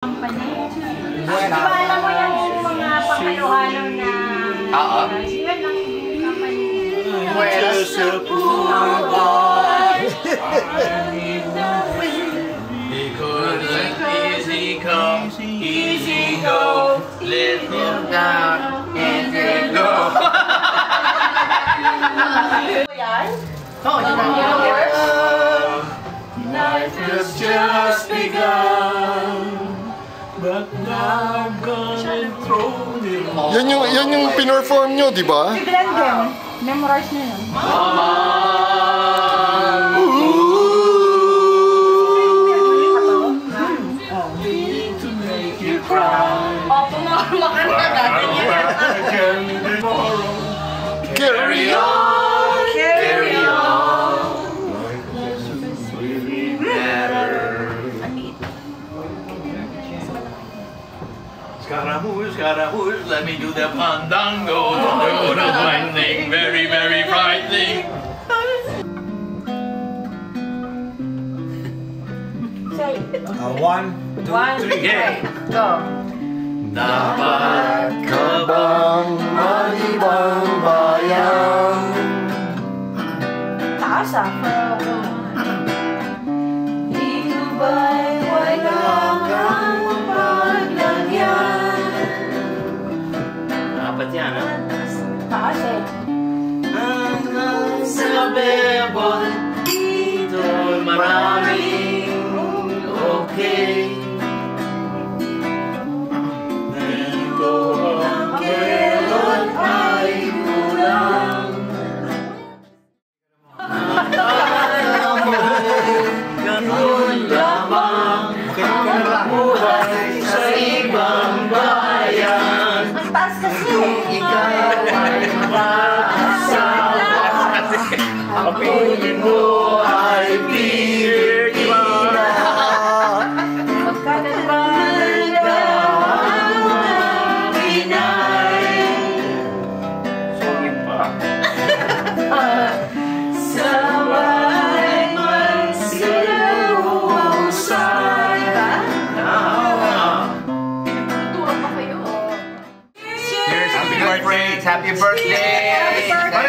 Diba alam mo yung mga panghaluhalo na yun lang yung company. Easy come, easy go, let them down and then go. Life has just begun, but now I'm gonna throw it all. Yan yung pinorform nyo, di ba? Si Glenn Gem, memorize na yun. Carry on, carry on. Really matter. Scaramouche, let me do the fandango. Do the fine thing, very, very frightening. Say. 1, 2, 3, go. Dapat ka Bang mag-ibang bayan. Taas ah. Dito ba'y wala kang paglagyan? Dapat yan, ha? Taas eh. Hanggang sa bebon, dito maraming okay. Sa ibang bayan, Ang taas kasi. ikaw ay makasama. Ang piling mo ay Pilipina. Pagkakabanda Pinay. Sorry pa. Sabay magsilusay. Happy birthday! Happy birthday!